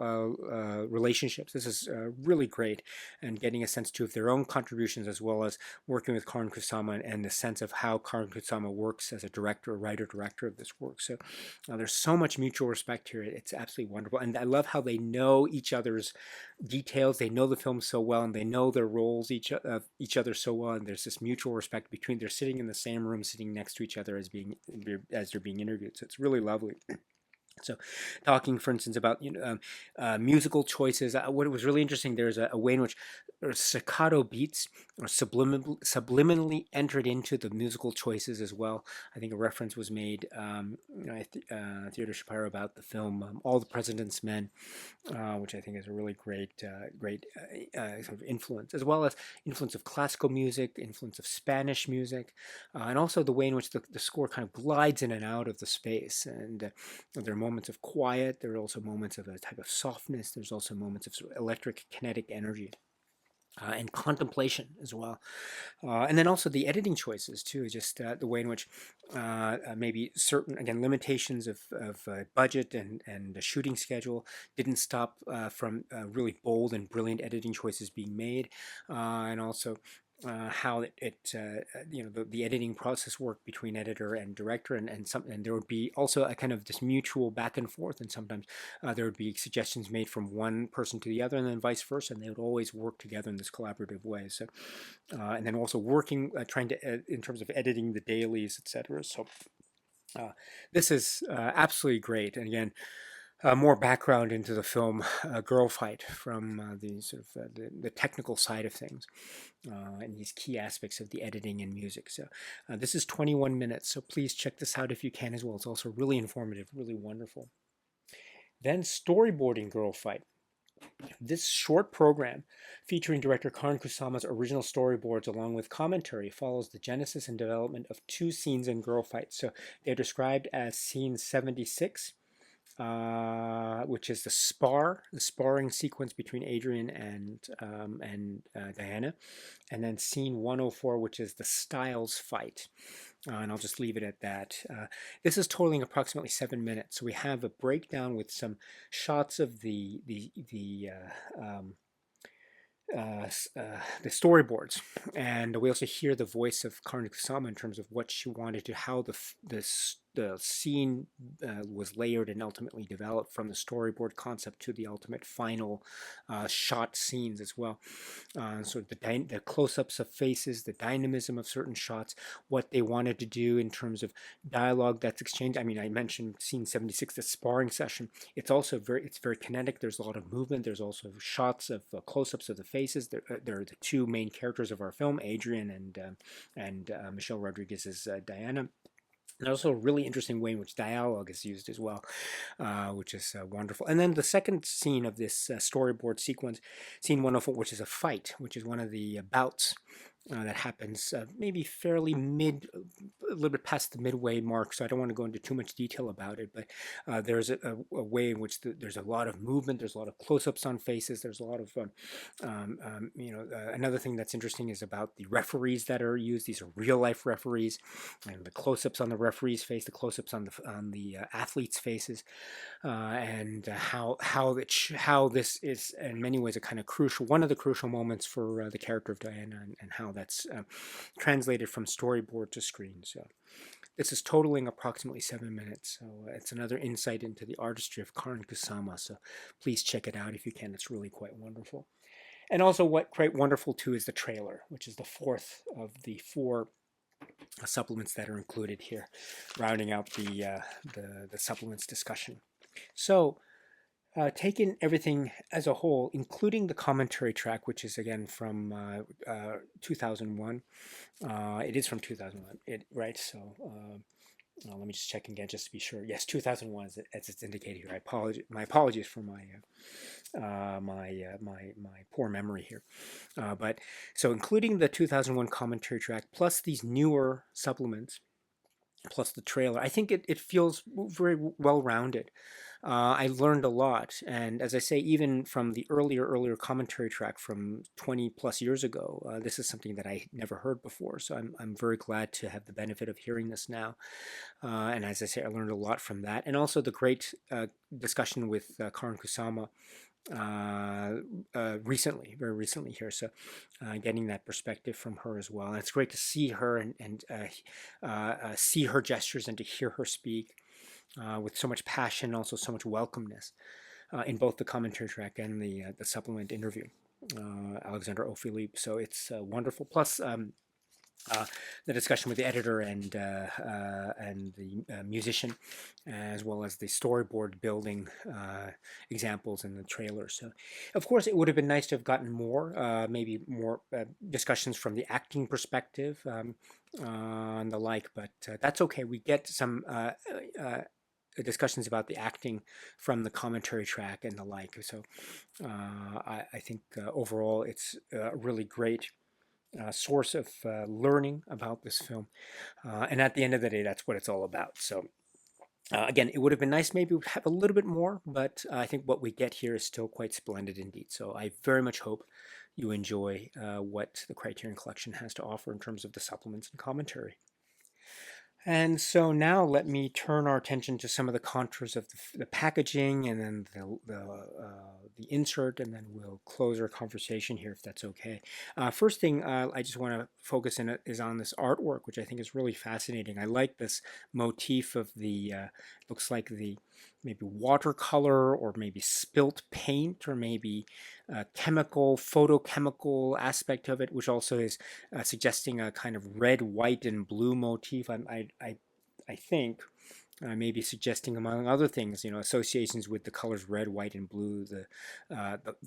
relationships. This is really great, and getting a sense too of their own contributions, as well as working with Karyn Kusama and the sense of how Karyn Kusama works as a director, writer, director of this work. So there's so much mutual respect here. It's absolutely wonderful. And I love how they know each other's details. They know the film so well, and they know their roles, each other so well. And there's this mutual respect between, they're sitting in the same room, sitting next to each other as they're being interviewed. So it's really lovely. So, talking, for instance, about musical choices. What was really interesting, there's a way in which staccato beats are subliminally entered into the musical choices as well. I think a reference was made, Theodore Shapiro, about the film All the President's Men, which I think is a really great sort of influence, as well as influence of classical music, influence of Spanish music, and also the way in which the score kind of glides in and out of the space. And there are moments of quiet. There are also moments of a type of softness. There's also moments of sort of electric kinetic energy. And contemplation as well. And then also the editing choices too, just the way in which maybe certain, again, limitations of budget and the shooting schedule didn't stop from really bold and brilliant editing choices being made. And also how the editing process worked between editor and director, and there would be also a kind of this mutual back and forth, and sometimes there would be suggestions made from one person to the other, and then vice versa, and they would always work together in this collaborative way. So and then also working, trying to in terms of editing the dailies, etc. So this is absolutely great. And again, more background into the film Girl Fight from the sort of the technical side of things and these key aspects of the editing and music. So this is 21 minutes, so please check this out if you can as well. It's also really informative, really wonderful. Then storyboarding Girl Fight. This short program, featuring director Karyn Kusama's original storyboards along with commentary, follows the genesis and development of two scenes in Girl Fight. So they're described as scene 76, which is the sparring sequence between Adrian and Diana, and then scene 104, which is the Styles fight. And I'll just leave it at that. This is totaling approximately 7 minutes. So we have a breakdown with some shots of the storyboards, and we also hear the voice of Karyn Kusama in terms of what she wanted to, how the scene was layered and ultimately developed from the storyboard concept to the ultimate final shot scenes as well. So the close-ups of faces, the dynamism of certain shots, what they wanted to do in terms of dialogue that's exchanged. I mean, I mentioned scene 76, the sparring session. It's also very kinetic. There's a lot of movement. There's also shots of close-ups of the faces. They're the two main characters of our film, Adrian and Michelle Rodriguez's Diana. And also a really interesting way in which dialogue is used as well, which is wonderful. And then the second scene of this storyboard sequence, scene 104, which is a fight, which is one of the bouts that happens maybe fairly a little bit past the midway mark, so I don't want to go into too much detail about it, but there's a way in which there's a lot of movement, there's a lot of close-ups on faces, there's a lot of, another thing that's interesting is about the referees that are used. These are real-life referees, and the close-ups on the referee's face, the close-ups on the athletes' faces, and how this is in many ways a kind of one of the crucial moments for the character of Diana, and how that's translated from storyboard to screen. So this is totaling approximately 7 minutes. So it's another insight into the artistry of Karyn Kusama. So please check it out if you can. It's really quite wonderful. And also quite wonderful too is the trailer, which is the fourth of the four supplements that are included here, rounding out the supplements discussion. So taking everything as a whole, including the commentary track, which is again from 2001. It is from 2001, right? So let me just check again just to be sure. Yes, 2001 as it's indicated here. My apologies for my poor memory here. But so including the 2001 commentary track plus these newer supplements, plus the trailer, I think it feels very well-rounded. I learned a lot, and as I say, even from the earlier commentary track from 20 plus years ago, this is something that I never heard before, so I'm very glad to have the benefit of hearing this now. And as I say, I learned a lot from that, and also the great discussion with Karyn Kusama very recently here, so getting that perspective from her as well. And it's great to see her and see her gestures and to hear her speak with so much passion and also so much welcomeness in both the commentary track and the supplement interview. Alexander O'Philippe. So it's wonderful. Plus the discussion with the editor and the musician, as well as the storyboard building examples in the trailer. So, of course, it would have been nice to have gotten more, maybe more discussions from the acting perspective and the like, but that's okay. We get some discussions about the acting from the commentary track and the like. So I think overall it's a really great source of learning about this film. And at the end of the day, that's what it's all about. So again, it would have been nice maybe we'd have a little bit more, but I think what we get here is still quite splendid indeed. So I very much hope you enjoy what the Criterion Collection has to offer in terms of the supplements and commentary. And so now let me turn our attention to some of the contours of the packaging and then the insert, and then we'll close our conversation here if that's okay. First thing I just want to focus in is on this artwork, which I think is really fascinating. I like this motif of the, looks like the maybe watercolor or maybe spilt paint or maybe photochemical aspect of it, which also is suggesting a kind of red, white, and blue motif. I think maybe suggesting, among other things, associations with the colors red, white, and blue, the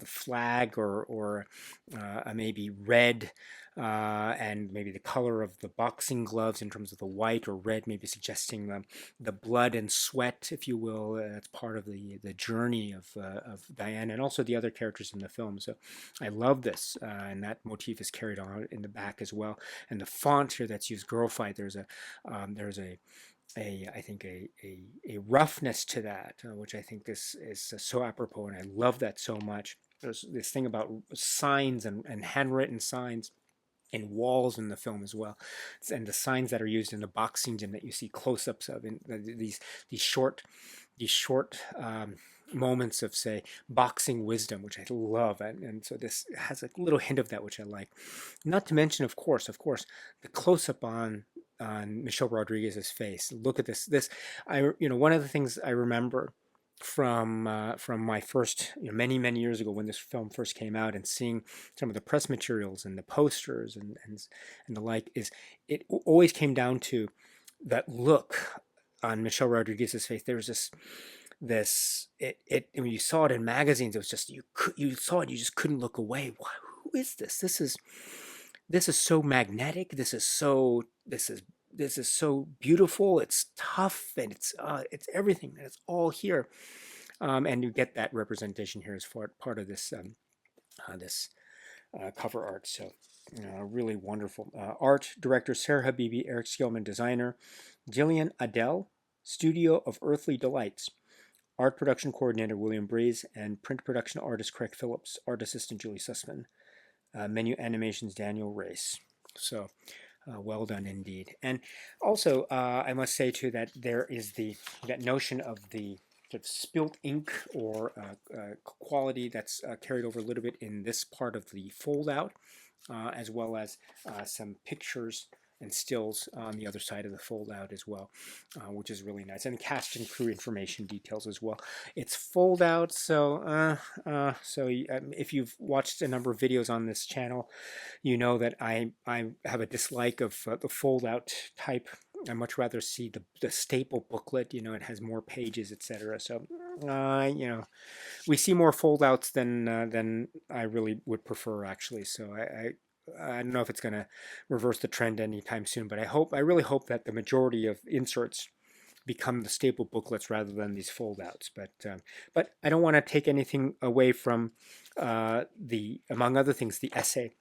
flag, or maybe red, and maybe the color of the boxing gloves in terms of the white, or red, maybe suggesting the blood and sweat, if you will. That's part of the journey of Diane, and also the other characters in the film. So I love this, and that motif is carried on in the back as well. And the font here that's used, GIRLFIGHT, there's I think a roughness to that, which I think is so apropos, and I love that so much. There's this thing about signs and handwritten signs and walls in the film as well, and the signs that are used in the boxing gym that you see close-ups of, in these short moments of, say, boxing wisdom, which I love, and so this has a little hint of that, which I like. Not to mention, of course, the close-up on Michelle Rodriguez's face. Look at this. One of the things I remember from my first, many years ago, when this film first came out, and seeing some of the press materials and the posters and the like, is it always came down to that look on Michelle Rodriguez's face. There was this when you saw it in magazines, it was just, you saw it, you just couldn't look away. Who is this? This is so magnetic. This is so beautiful. It's tough, and it's everything. It's all here, and you get that representation here as part of this cover art. So really wonderful art. Director Sarah Habibi, Eric Skillman, designer Jillian Adele, Studio of Earthly Delights. Art production coordinator William Breeze, and print production artist Craig Phillips. Art assistant Julie Sussman. Menu animations Daniel Race. So well done indeed. And also I must say too that there is that notion of the sort of spilt ink, or quality that's carried over a little bit in this part of the fold out, as well as some pictures and stills on the other side of the fold out as well, which is really nice. And cast and crew information details as well. It's fold out, so if you've watched a number of videos on this channel, you know that I have a dislike of the fold out type. I much rather see the staple booklet. It has more pages, etc. So we see more fold outs than I really would prefer, actually. So I don't know if it's going to reverse the trend anytime soon, but I really hope that the majority of inserts become the staple booklets rather than these fold outs. But I don't want to take anything away from among other things, the essay,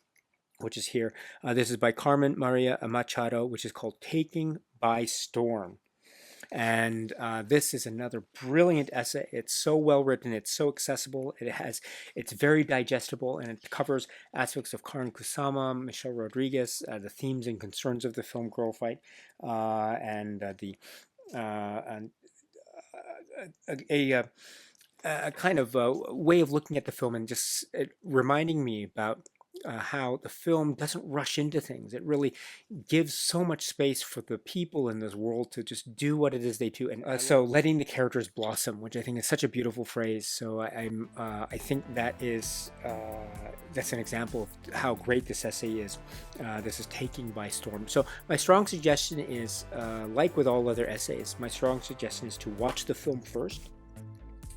which is here. This is by Carmen Maria Machado, which is called Taking by Storm. And this is another brilliant essay. It's so well written. It's so accessible. It's very digestible, and it covers aspects of Karyn Kusama, Michelle Rodriguez, the themes and concerns of the film GIRLFIGHT, and a kind of way of looking at the film, and just reminding me about how the film doesn't rush into things. It really gives so much space for the people in this world to just do what it is they do, and so letting the characters blossom, which I think is such a beautiful phrase. So I think that's an example of how great this essay is. This is Taking by Storm. So my strong suggestion is, like with all other essays, my strong suggestion is to watch the film first.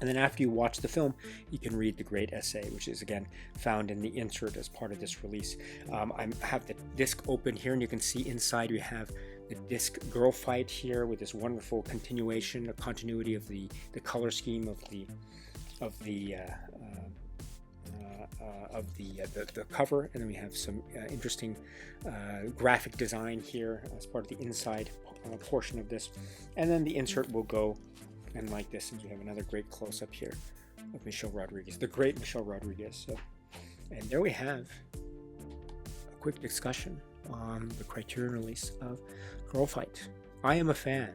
And then after you watch the film, you can read the great essay, which is, again, found in the insert as part of this release. I have the disc open here, and you can see inside we have the disc GIRLFIGHT here, with this wonderful continuation, a continuity of the color scheme of the cover. And then we have some interesting graphic design here as part of the inside portion of this. And then the insert will go and like this, and we have another great close-up here of Michelle Rodriguez, the great Michelle Rodriguez. So, and there we have a quick discussion on the Criterion release of GIRLFIGHT. I am a fan.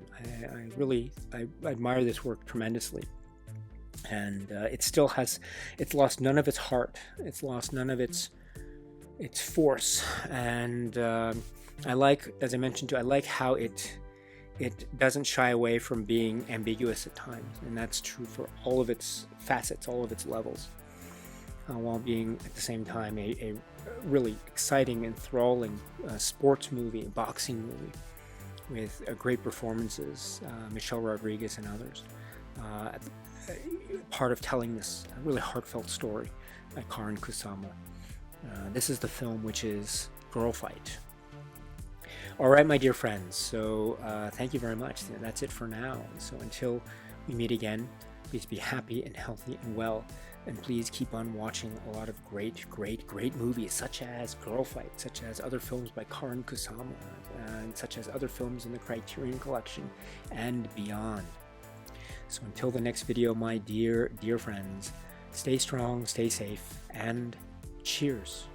I admire this work tremendously, and it's lost none of its heart. It's lost none of its force, and I like, as I mentioned too, I like how it doesn't shy away from being ambiguous at times, and that's true for all of its facets, all of its levels, while being at the same time a really exciting, enthralling sports movie, boxing movie, with great performances, Michelle Rodriguez and others, part of telling this really heartfelt story by Karyn Kusama. This is the film, which is GIRLFIGHT. All right, my dear friends, so thank you very much. That's it for now. So until we meet again, please be happy and healthy and well, and please keep on watching a lot of great movies, such as GIRLFIGHT, such as other films by Karyn Kusama, and such as other films in the Criterion Collection, and beyond. So until the next video, my dear friends, stay strong, stay safe, and cheers.